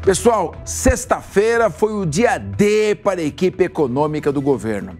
Pessoal, sexta-feira foi o dia D para a equipe econômica do governo.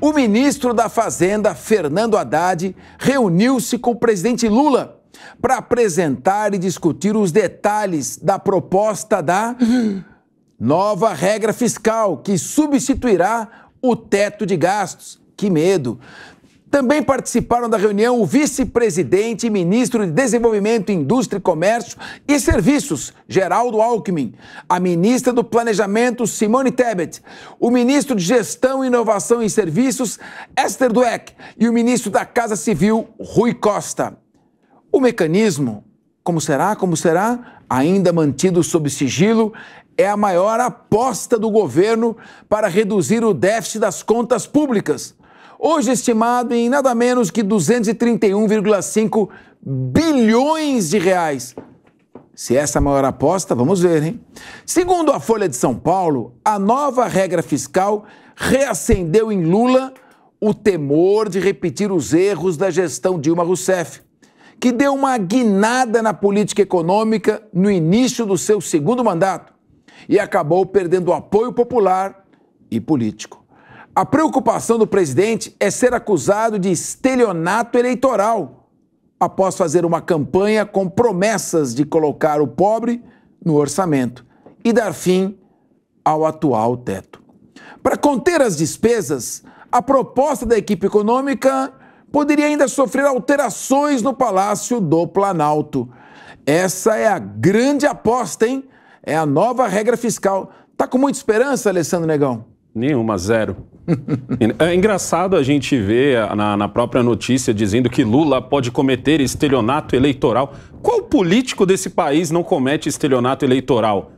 O ministro da Fazenda, Fernando Haddad, reuniu-se com o presidente Lula para apresentar e discutir os detalhes da proposta da nova regra fiscal, que substituirá o teto de gastos. Que medo! Também participaram da reunião o vice-presidente e ministro de Desenvolvimento, Indústria e Comércio e Serviços, Geraldo Alckmin, a ministra do Planejamento, Simone Tebet, o ministro de Gestão, Inovação e Serviços, Esther Dweck, e o ministro da Casa Civil, Rui Costa. O mecanismo, como será, ainda mantido sob sigilo, é a maior aposta do governo para reduzir o déficit das contas públicas, hoje estimado em nada menos que 231,5 bilhões de reais. Se essa é a maior aposta, vamos ver, hein? Segundo a Folha de São Paulo, a nova regra fiscal reacendeu em Lula o temor de repetir os erros da gestão Dilma Rousseff, que deu uma guinada na política econômica no início do seu segundo mandato e acabou perdendo o apoio popular e político. A preocupação do presidente é ser acusado de estelionato eleitoral, após fazer uma campanha com promessas de colocar o pobre no orçamento e dar fim ao atual teto. Para conter as despesas, a proposta da equipe econômica poderia ainda sofrer alterações no Palácio do Planalto. Essa é a grande aposta, hein? É a nova regra fiscal. Tá com muita esperança, Alessandro Negão? Nenhuma, zero. É engraçado a gente ver na própria notícia dizendo que Lula pode cometer estelionato eleitoral. Qual político desse país não comete estelionato eleitoral?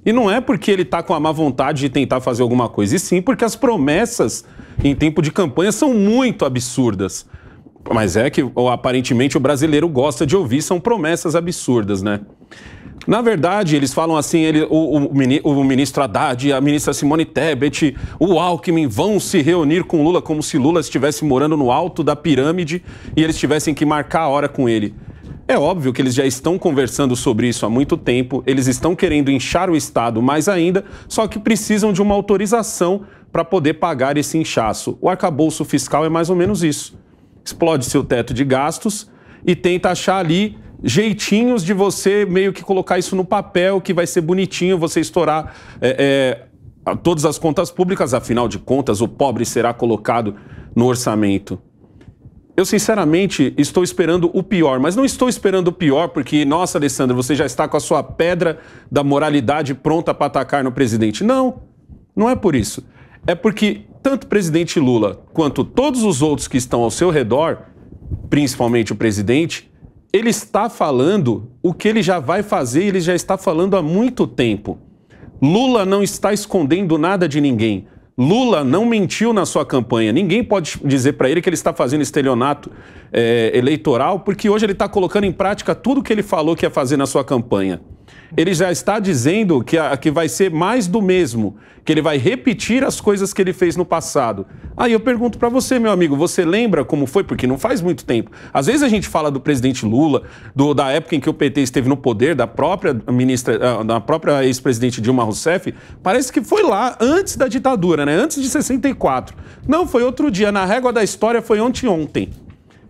E não é porque ele está com a má vontade de tentar fazer alguma coisa, e sim porque as promessas em tempo de campanha são muito absurdas. Mas é que aparentemente o brasileiro gosta de ouvir, são promessas absurdas, né? Na verdade, eles falam assim, o ministro Haddad, a ministra Simone Tebet, o Alckmin vão se reunir com Lula como se Lula estivesse morando no alto da pirâmide e eles tivessem que marcar a hora com ele. É óbvio que eles já estão conversando sobre isso há muito tempo, eles estão querendo inchar o Estado mais ainda, só que precisam de uma autorização para poder pagar esse inchaço. O arcabouço fiscal é mais ou menos isso. Explode seu teto de gastos e tenta achar ali jeitinhos de você meio que colocar isso no papel, que vai ser bonitinho você estourar todas as contas públicas, afinal de contas, o pobre será colocado no orçamento. Eu, sinceramente, estou esperando o pior, mas não estou esperando o pior porque, nossa, Alessandro, você já está com a sua pedra da moralidade pronta para atacar no presidente. Não, não é por isso. É porque tanto o presidente Lula quanto todos os outros que estão ao seu redor, principalmente o presidente, ele está falando o que ele já vai fazer, ele já está falando há muito tempo. Lula não está escondendo nada de ninguém. Lula não mentiu na sua campanha. Ninguém pode dizer para ele que ele está fazendo estelionato eleitoral, porque hoje ele está colocando em prática tudo o que ele falou que ia fazer na sua campanha. Ele já está dizendo que vai ser mais do mesmo, que ele vai repetir as coisas que ele fez no passado. Aí eu pergunto para você, meu amigo, você lembra como foi? Porque não faz muito tempo. Às vezes a gente fala do presidente Lula, da época em que o PT esteve no poder, da própria ex-presidente Dilma Rousseff, parece que foi lá, antes da ditadura, né? Antes de 64. Não, foi outro dia. Na régua da história foi ontem.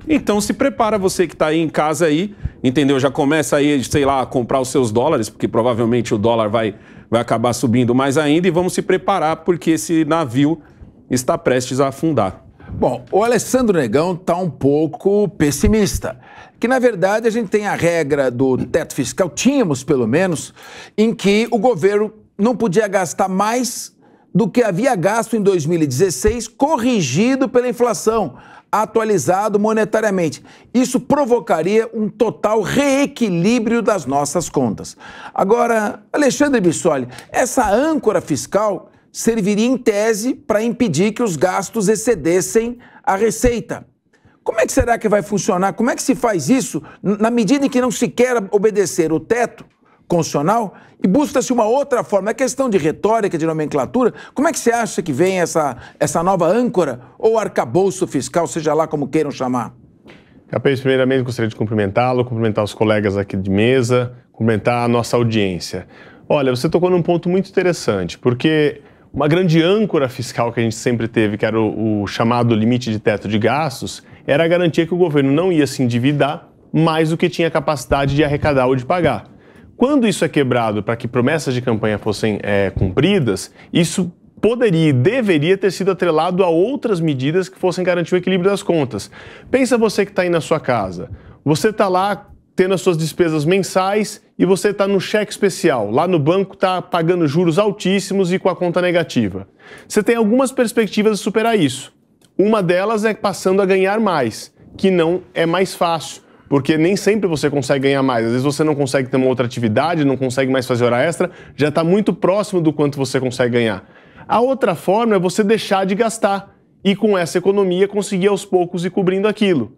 Então se prepara você que está aí em casa aí, entendeu? Já começa aí, sei lá, a comprar os seus dólares, porque provavelmente o dólar vai acabar subindo mais ainda, e vamos se preparar porque esse navio está prestes a afundar. Bom, o Alessandro Negão está um pouco pessimista, que na verdade a gente tem a regra do teto fiscal, tínhamos pelo menos, em que o governo não podia gastar mais do que havia gasto em 2016, corrigido pela inflação, atualizado monetariamente. Isso provocaria um total reequilíbrio das nossas contas. Agora, Alexandre Bissoli, essa âncora fiscal serviria em tese para impedir que os gastos excedessem a receita. Como é que será que vai funcionar? Como é que se faz isso na medida em que não se quer obedecer o teto constitucional e busca-se uma outra forma? É questão de retórica, de nomenclatura. Como é que você acha que vem essa nova âncora ou arcabouço fiscal, seja lá como queiram chamar? Capês, primeiramente gostaria de cumprimentar os colegas aqui de mesa, cumprimentar a nossa audiência. Olha, você tocou num ponto muito interessante, porque uma grande âncora fiscal que a gente sempre teve, que era o chamado limite de teto de gastos, era a garantia que o governo não ia se endividar mais do que tinha capacidade de arrecadar ou de pagar. Quando isso é quebrado para que promessas de campanha fossem cumpridas, isso poderia e deveria ter sido atrelado a outras medidas que fossem garantir o equilíbrio das contas. Pensa você que está aí na sua casa. Você está lá tendo as suas despesas mensais e você está no cheque especial. Lá no banco está pagando juros altíssimos e com a conta negativa. Você tem algumas perspectivas de superar isso. Uma delas é passando a ganhar mais, que não é mais fácil, porque nem sempre você consegue ganhar mais. Às vezes você não consegue ter uma outra atividade, não consegue mais fazer hora extra, já está muito próximo do quanto você consegue ganhar. A outra forma é você deixar de gastar e com essa economia conseguir aos poucos ir cobrindo aquilo.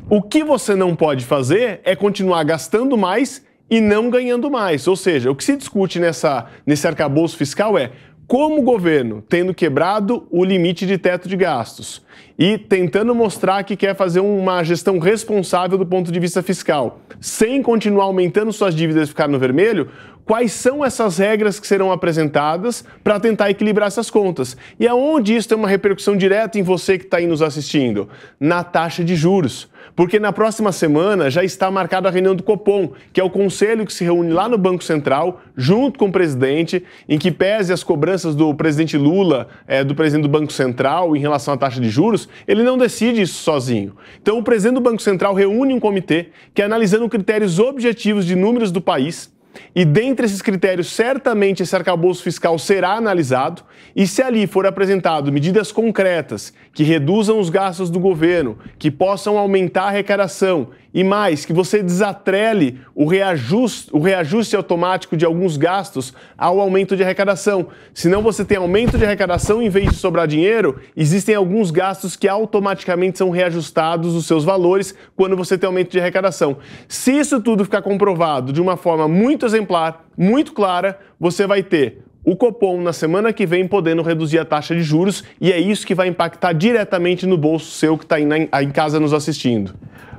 O que você não pode fazer é continuar gastando mais e não ganhando mais. Ou seja, o que se discute nesse arcabouço fiscal é como o governo, tendo quebrado o limite de teto de gastos e tentando mostrar que quer fazer uma gestão responsável do ponto de vista fiscal, sem continuar aumentando suas dívidas e ficar no vermelho, quais são essas regras que serão apresentadas para tentar equilibrar essas contas? E aonde isso tem uma repercussão direta em você que está aí nos assistindo? Na taxa de juros. Porque na próxima semana já está marcada a reunião do Copom, que é o conselho que se reúne lá no Banco Central, junto com o presidente, em que pese as cobranças do presidente Lula, do presidente do Banco Central em relação à taxa de juros, ele não decide isso sozinho. Então o presidente do Banco Central reúne um comitê que, analisando critérios objetivos de números do país, e dentre esses critérios, certamente esse arcabouço fiscal será analisado e se ali for apresentado medidas concretas que reduzam os gastos do governo, que possam aumentar a arrecadação e mais, que você desatrele o reajuste automático de alguns gastos ao aumento de arrecadação. Senão você tem aumento de arrecadação, em vez de sobrar dinheiro, existem alguns gastos que automaticamente são reajustados os seus valores quando você tem aumento de arrecadação. Se isso tudo ficar comprovado de uma forma muito exemplar, muito clara, você vai ter o Copom, na semana que vem, podendo reduzir a taxa de juros, e é isso que vai impactar diretamente no bolso seu que está aí em casa nos assistindo.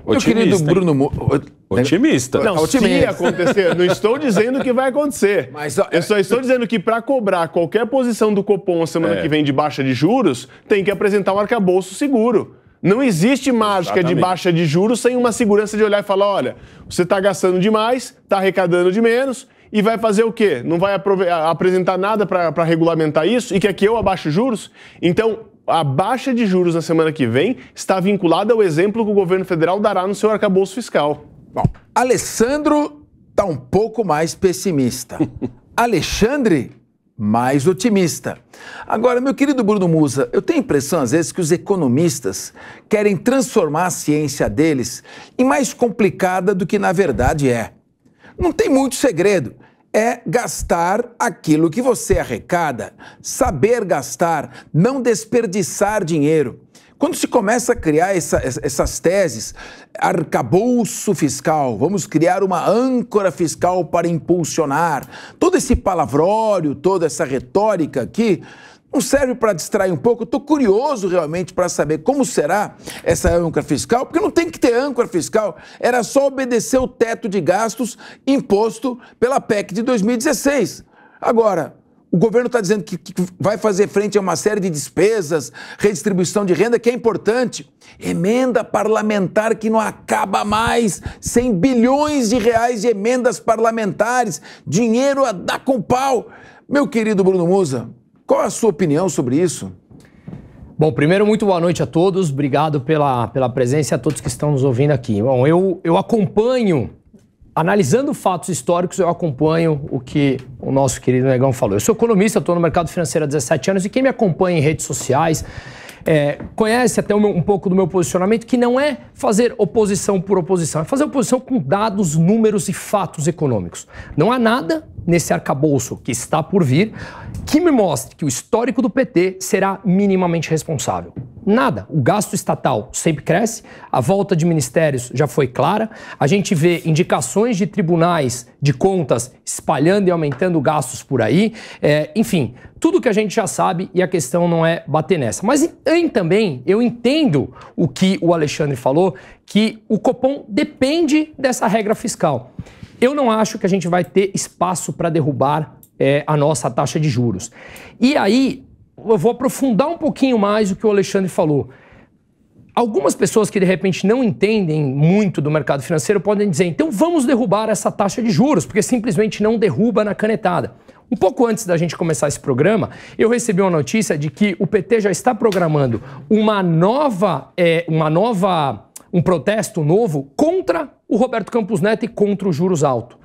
Meu querido Bruno... Otimista. Não, se acontecer, não estou dizendo que vai acontecer. Mas, eu só estou dizendo que para cobrar qualquer posição do Copom a semana que vem de baixa de juros, tem que apresentar um arcabouço seguro. Não existe mágica de baixa de juros sem uma segurança de olhar e falar, olha, você está gastando demais, está arrecadando de menos, e vai fazer o quê? Não vai apresentar nada para regulamentar isso e quer que eu abaixe juros? Então, a baixa de juros na semana que vem está vinculada ao exemplo que o governo federal dará no seu arcabouço fiscal. Bom, Alessandro está um pouco mais pessimista. Alexandre, mais otimista. Agora, meu querido Bruno Musa, eu tenho a impressão, às vezes, que os economistas querem transformar a ciência deles em mais complicada do que na verdade é. Não tem muito segredo. É gastar aquilo que você arrecada, saber gastar, não desperdiçar dinheiro. Quando se começa a criar essas teses, arcabouço fiscal, vamos criar uma âncora fiscal para impulsionar, todo esse palavrório, toda essa retórica aqui, não serve para distrair um pouco? Eu estou curioso realmente para saber como será essa âncora fiscal, porque não tem que ter âncora fiscal, era só obedecer o teto de gastos imposto pela PEC de 2016. Agora, o governo está dizendo que vai fazer frente a uma série de despesas, redistribuição de renda, que é importante. Emenda parlamentar que não acaba mais, 100 bilhões de reais de emendas parlamentares, dinheiro a dar com pau. Meu querido Bruno Musa, qual a sua opinião sobre isso? Bom, primeiro, muito boa noite a todos. Obrigado pela presença e a todos que estão nos ouvindo aqui. Bom, eu acompanho, analisando fatos históricos, eu acompanho o que o nosso querido Negão falou. Eu sou economista, estou no mercado financeiro há 17 anos e quem me acompanha em redes sociais conhece até um pouco do meu posicionamento, que não é fazer oposição por oposição, é fazer oposição com dados, números e fatos econômicos. Não há nada nesse arcabouço que está por vir que me mostre que o histórico do PT será minimamente responsável. Nada. O gasto estatal sempre cresce, a volta de ministérios já foi clara, a gente vê indicações de tribunais de contas espalhando e aumentando gastos por aí, enfim, tudo que a gente já sabe e a questão não é bater nessa. Mas também eu entendo o que o Alexandre falou, que o Copom depende dessa regra fiscal. eu não acho que a gente vai ter espaço para derrubar a nossa taxa de juros. E aí, eu vou aprofundar um pouquinho mais o que o Alexandre falou. Algumas pessoas que de repente não entendem muito do mercado financeiro podem dizer, então vamos derrubar essa taxa de juros, porque simplesmente não derruba na canetada. Um pouco antes da gente começar esse programa, eu recebi uma notícia de que o PT já está programando um protesto novo contra o Roberto Campos Neto e contra os juros altos.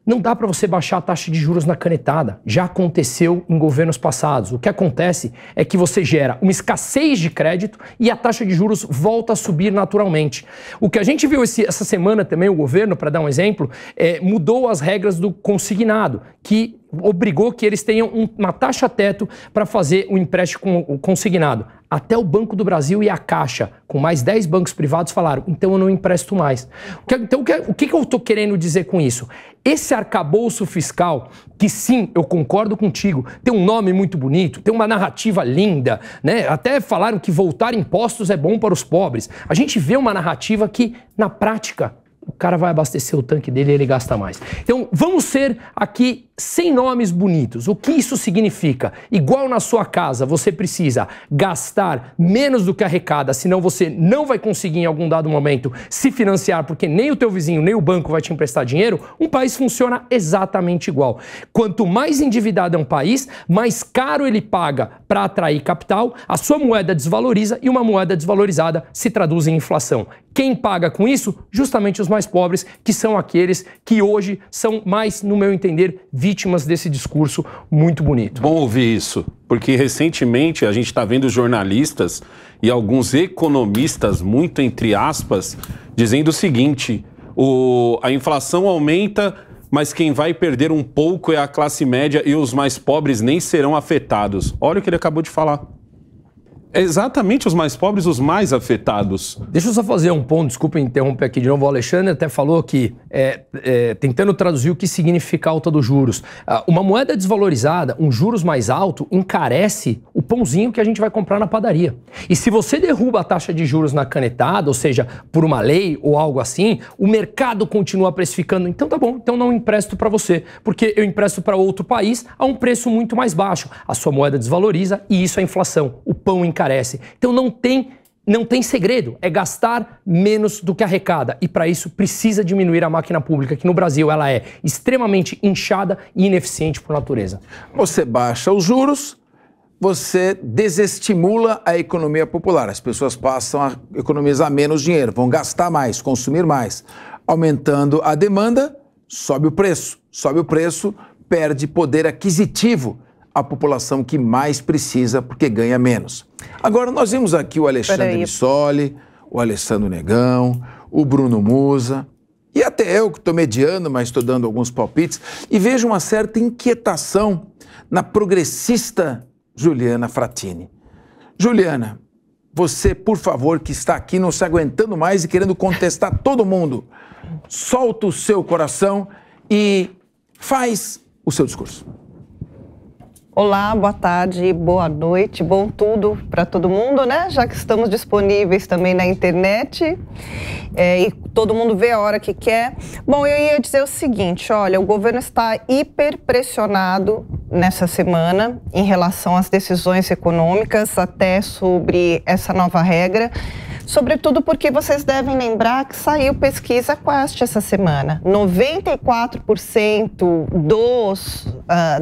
Não dá para você baixar a taxa de juros na canetada. Já aconteceu em governos passados. O que acontece é que você gera uma escassez de crédito e a taxa de juros volta a subir naturalmente. O que a gente viu essa semana também, o governo, para dar um exemplo, mudou as regras do consignado, que obrigou que eles tenham uma taxa teto para fazer o empréstimo consignado. Até o Banco do Brasil e a Caixa, com mais 10 bancos privados, falaram, então eu não empresto mais. Então, o que eu estou querendo dizer com isso? Esse arcabouço fiscal, que sim, eu concordo contigo, tem um nome muito bonito, tem uma narrativa linda, né? Até falaram que voltar impostos é bom para os pobres. A gente vê uma narrativa que, na prática, o cara vai abastecer o tanque dele e ele gasta mais. Então, vamos ser aqui sem nomes bonitos. O que isso significa? Igual na sua casa, você precisa gastar menos do que arrecada, senão você não vai conseguir em algum dado momento se financiar, porque nem o teu vizinho, nem o banco vai te emprestar dinheiro. Um país funciona exatamente igual. Quanto mais endividado é um país, mais caro ele paga para atrair capital, a sua moeda desvaloriza e uma moeda desvalorizada se traduz em inflação. Quem paga com isso? Justamente os mais pobres, que são aqueles que hoje são mais, no meu entender, vítimas desse discurso muito bonito. Bom ouvir isso, porque recentemente a gente está vendo jornalistas e alguns economistas, muito entre aspas, dizendo o seguinte, a inflação aumenta, mas quem vai perder um pouco é a classe média e os mais pobres nem serão afetados. Olha o que ele acabou de falar. É exatamente os mais pobres, os mais afetados. Deixa eu só fazer um ponto, desculpa interromper aqui de novo. O Alexandre até falou que, tentando traduzir o que significa a alta dos juros. Uma moeda desvalorizada, um juros mais alto, encarece o pãozinho que a gente vai comprar na padaria. E se você derruba a taxa de juros na canetada, ou seja, por uma lei ou algo assim, o mercado continua precificando. Então tá bom, então não empresto para você, porque eu empresto para outro país a um preço muito mais baixo. A sua moeda desvaloriza e isso é inflação. O pão encarece. Então não tem segredo, é gastar menos do que arrecada. E para isso precisa diminuir a máquina pública, que no Brasil ela é extremamente inchada e ineficiente por natureza. Você baixa os juros, você desestimula a economia popular. As pessoas passam a economizar menos dinheiro, vão gastar mais, consumir mais. Aumentando a demanda, sobe o preço. Sobe o preço, perde poder aquisitivo a população que mais precisa porque ganha menos. Agora, nós vimos aqui o Alexandre Missoli, o Alessandro Negão, o Bruno Musa, e até eu que estou mediando, mas estou dando alguns palpites, e vejo uma certa inquietação na progressista Juliana Frattini. Juliana, você, por favor, que está aqui não se aguentando mais e querendo contestar todo mundo, solta o seu coração e faz o seu discurso. Olá, boa tarde, boa noite, bom tudo para todo mundo, né? Já que estamos disponíveis também na internet e todo mundo vê a hora que quer. Bom, eu ia dizer o seguinte, olha, o governo está hiper pressionado nessa semana em relação às decisões econômicas, até sobre essa nova regra. Sobretudo porque vocês devem lembrar que saiu pesquisa Quest essa semana. 94%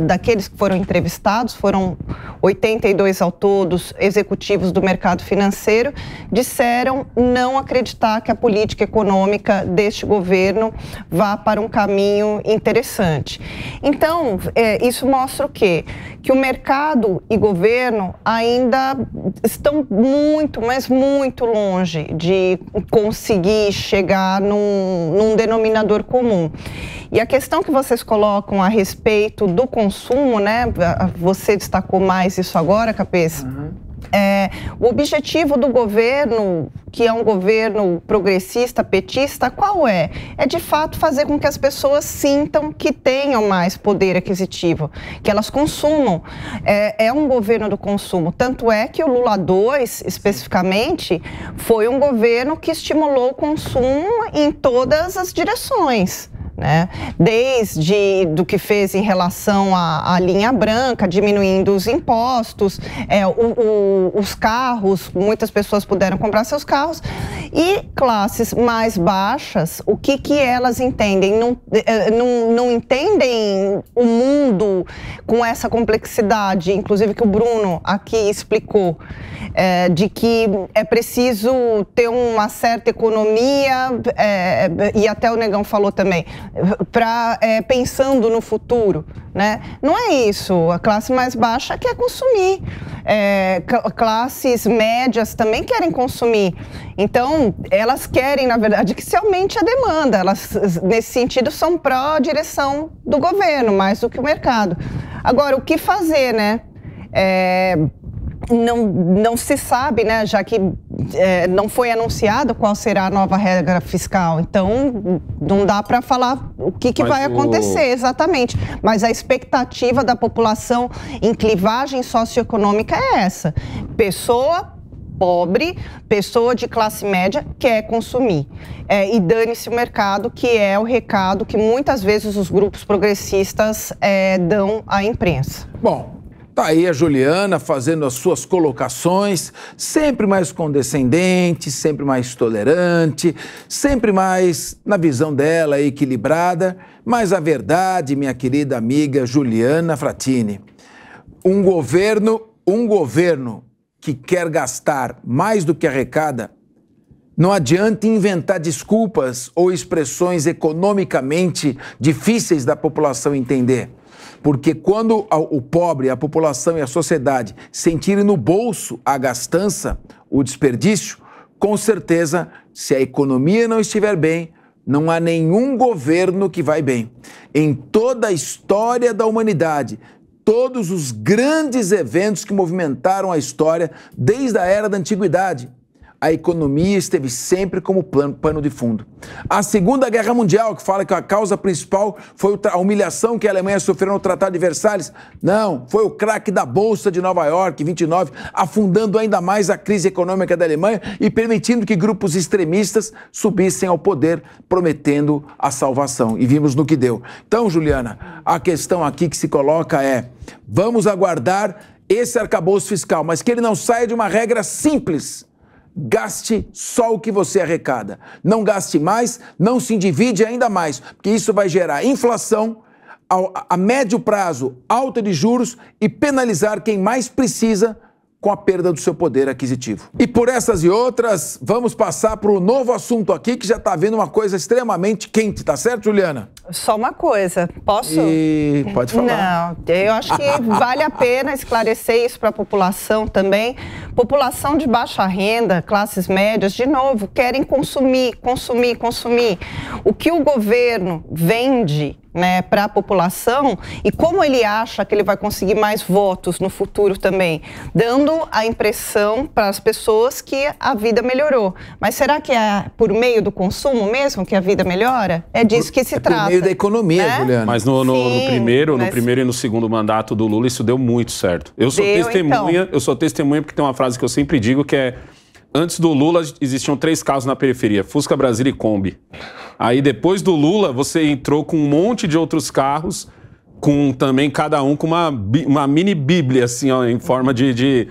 daqueles que foram entrevistados, foram 82 ao todo, executivos do mercado financeiro, disseram não acreditar que a política econômica deste governo vá para um caminho interessante. Então, isso mostra o quê? Que o mercado e governo ainda estão muito, mas muito longe de conseguir chegar num denominador comum. E a questão que vocês colocam a respeito do consumo, né? Você destacou mais isso agora, Capês. O objetivo do governo, que é um governo progressista, petista, qual é? É de fato fazer com que as pessoas sintam que tenham mais poder aquisitivo, que elas consumam. É um governo do consumo. Tanto é que o Lula 2, especificamente, foi um governo que estimulou o consumo em todas as direções. né? Desde do que fez em relação à linha branca, diminuindo os impostos, os carros, muitas pessoas puderam comprar seus carros, e classes mais baixas, o que elas entendem? Não entendem o mundo com essa complexidade, inclusive que o Bruno aqui explicou, de que é preciso ter uma certa economia, e até o Negão falou também, pensando no futuro, né? Não é isso. A classe mais baixa quer consumir. Classes médias também querem consumir. Então, elas querem, na verdade, que se aumente a demanda. Elas, nesse sentido, são pró-direção do governo, mais do que o mercado. Agora, o que fazer, né? Não se sabe, né, já que não foi anunciado qual será a nova regra fiscal. Então, não dá para falar o que vai acontecer exatamente. Mas a expectativa da população em clivagem socioeconômica é essa. Pessoa pobre, pessoa de classe média quer consumir. E dane-se o mercado, que é o recado que muitas vezes os grupos progressistas dão à imprensa. Bom, tá aí a Juliana fazendo as suas colocações, sempre mais condescendente, sempre mais tolerante, sempre mais, na visão dela, equilibrada. Mas a verdade, minha querida amiga Juliana Frattini, um governo que quer gastar mais do que arrecada, não adianta inventar desculpas ou expressões economicamente difíceis da população entender. Porque quando o pobre, a população e a sociedade sentirem no bolso a gastança, o desperdício, com certeza, se a economia não estiver bem, não há nenhum governo que vai bem. Em toda a história da humanidade, todos os grandes eventos que movimentaram a história, desde a era da antiguidade, a economia esteve sempre como pano de fundo. A Segunda Guerra Mundial, que fala que a causa principal foi a humilhação que a Alemanha sofreu no Tratado de Versalhes, não, foi o craque da Bolsa de Nova York, em 29, afundando ainda mais a crise econômica da Alemanha e permitindo que grupos extremistas subissem ao poder, prometendo a salvação. E vimos no que deu. Então, Juliana, a questão aqui que se coloca é, vamos aguardar esse arcabouço fiscal, mas que ele não saia de uma regra simples. Gaste só o que você arrecada. Não gaste mais, não se endivide ainda mais, porque isso vai gerar inflação, a médio prazo, alta de juros e penalizar quem mais precisa com a perda do seu poder aquisitivo. E por essas e outras, vamos passar para o novo assunto aqui, que já está vendo uma coisa extremamente quente, tá certo, Juliana? Só uma coisa, posso? Pode falar. Não, eu acho que vale a pena esclarecer isso para a população também. População de baixa renda, classes médias, de novo, querem consumir. O que o governo vende, né, para a população, e como ele acha que ele vai conseguir mais votos no futuro também, dando a impressão para as pessoas que a vida melhorou. Mas será que é por meio do consumo mesmo que a vida melhora? É disso que se trata. Por meio da economia, né? Juliana. Mas no primeiro e no segundo mandato do Lula, isso deu muito certo. Eu sou testemunha porque tem uma frase que eu sempre digo que é: antes do Lula existiam 3 carros na periferia, Fusca, Brasília e Kombi. Aí depois do Lula você entrou com um monte de outros carros, com também cada um com uma mini bíblia assim, ó, em forma de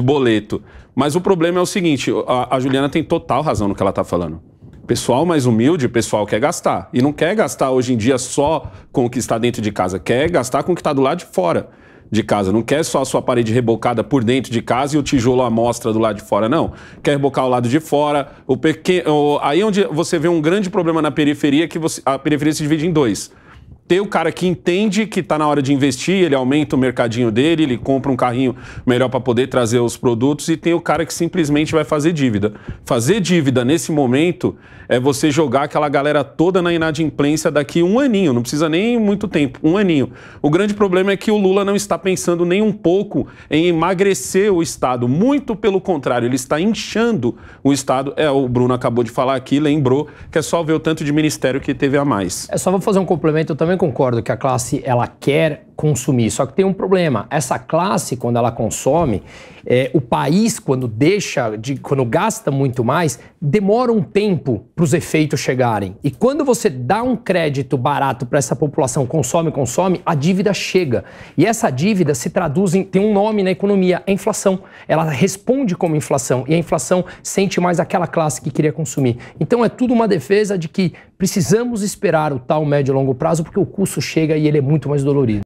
boleto. Mas o problema é o seguinte, a Juliana tem total razão no que ela está falando. Pessoal mais humilde, pessoal quer gastar. E não quer gastar hoje em dia só com o que está dentro de casa, quer gastar com o que está do lado de fora de casa. Não quer só a sua parede rebocada por dentro de casa e o tijolo à mostra do lado de fora, não. Quer rebocar o lado de fora. Aí onde você vê um grande problema na periferia, que a periferia se divide em 2. Tem o cara que entende que está na hora de investir, ele aumenta o mercadinho dele, ele compra um carrinho melhor para poder trazer os produtos, e tem o cara que simplesmente vai fazer dívida. Fazer dívida nesse momento é você jogar aquela galera toda na inadimplência daqui um aninho, não precisa nem muito tempo, um aninho. O grande problema é que o Lula não está pensando nem um pouco em emagrecer o Estado, muito pelo contrário, ele está inchando o Estado. O Bruno acabou de falar aqui, lembrou que é só ver o tanto de ministério que teve a mais. Só vou fazer um complemento, eu também concordo que a classe ela quer consumir. Só que tem um problema. Essa classe, quando ela consome, o país, quando gasta muito mais, demora um tempo para os efeitos chegarem. E quando você dá um crédito barato para essa população, consome, a dívida chega. E essa dívida se traduz em, tem um nome na economia, é inflação. Ela responde como inflação, e a inflação sente mais aquela classe que queria consumir. Então é tudo uma defesa de que precisamos esperar o tal médio e longo prazo, porque o custo chega e ele é muito mais dolorido.